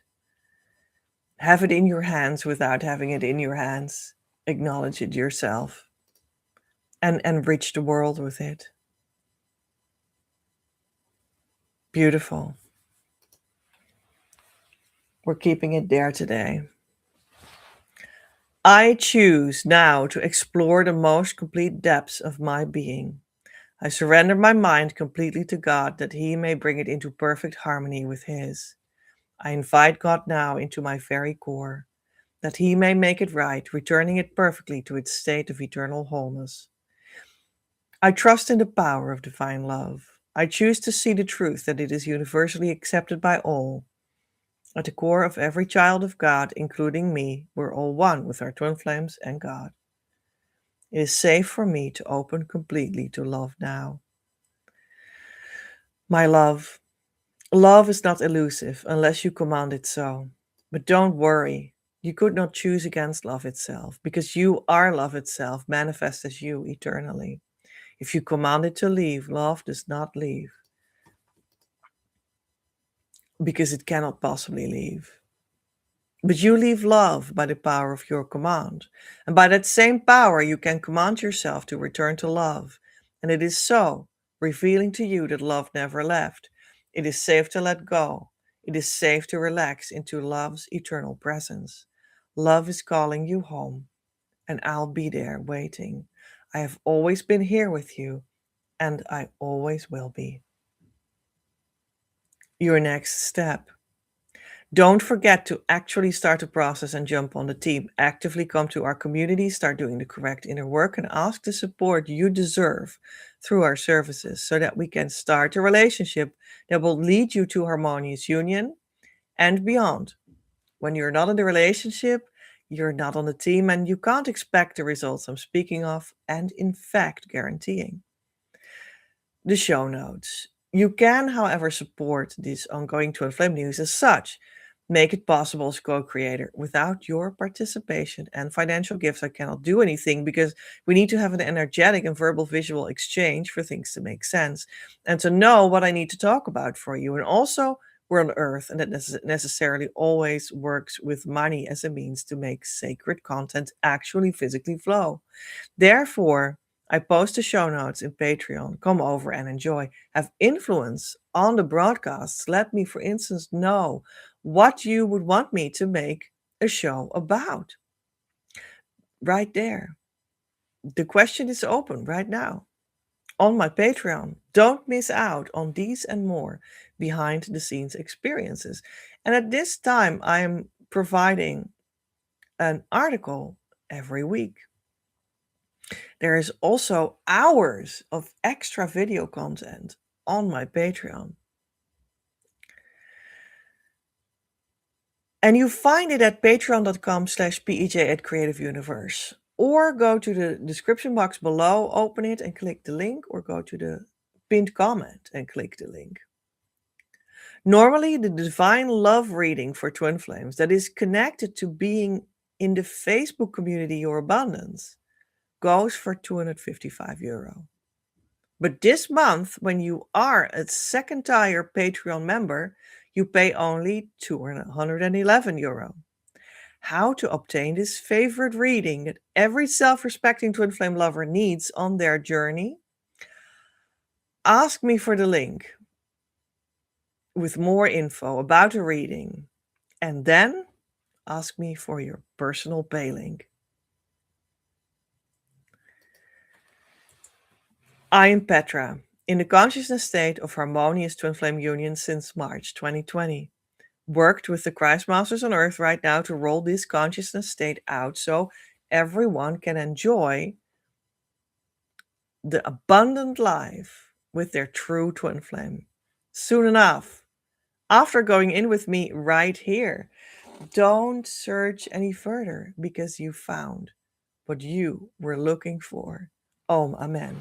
Speaker 1: Have it in your hands without having it in your hands. Acknowledge it yourself and enrich the world with it. Beautiful. We're keeping it there today. I choose now to explore the most complete depths of my being. I surrender my mind completely to God that He may bring it into perfect harmony with His. I invite God now into my very core, that He may make it right, returning it perfectly to its state of eternal wholeness. I trust in the power of divine love. I choose to see the truth that it is universally accepted by all. At the core of every child of God, including me, we're all one with our twin flames and God. It is safe for me to open completely to love now. My love, love is not elusive unless you command it so. But don't worry, you could not choose against love itself, because you are love itself, manifest as you eternally. If you command it to leave, love does not leave, because it cannot possibly leave. But you leave love by the power of your command. And by that same power, you can command yourself to return to love. And it is so, revealing to you that love never left. It is safe to let go. It is safe to relax into love's eternal presence. Love is calling you home, and I'll be there waiting. I have always been here with you, and I always will be. Your next step. Don't forget to actually start the process and jump on the team. Actively come to our community, start doing the correct inner work, and ask the support you deserve through our services so that we can start a relationship that will lead you to harmonious union and beyond. When you're not in the relationship, you're not on the team, and you can't expect the results I'm speaking of and, in fact, guaranteeing. The show notes. You can, however, support this ongoing Twin Flame news as such. Make it possible as co-creator. Without your participation and financial gifts, I cannot do anything because we need to have an energetic and verbal visual exchange for things to make sense and to know what I need to talk about for you. And also, we're on Earth, and that necessarily always works with money as a means to make sacred content actually physically flow. Therefore, I post the show notes in Patreon. Come over and enjoy. Have influence on the broadcasts. Let me, for instance, know what you would want me to make a show about. Right there. The question is open right now on my Patreon. Don't miss out on these and more behind the scenes experiences. And at this time, I am providing an article every week. There is also hours of extra video content on my Patreon. And you find it at patreon.com/pej at Creative Universe. Or go to the description box below, open it and click the link, or go to the pinned comment and click the link. Normally, the Divine Love reading for Twin Flames that is connected to being in the Facebook community Your Abundance goes for €255. But this month, when you are a second tier Patreon member, you pay only €211. How to obtain this favorite reading that every self-respecting twin flame lover needs on their journey? Ask me for the link with more info about the reading, and then ask me for your personal pay link. I am Petra, in the consciousness state of harmonious twin flame union since March 2020. Worked with the Christ Masters on Earth right now to roll this consciousness state out so everyone can enjoy the abundant life with their true twin flame soon enough. After going in with me right here, don't search any further because you found what you were looking for. Om Amen.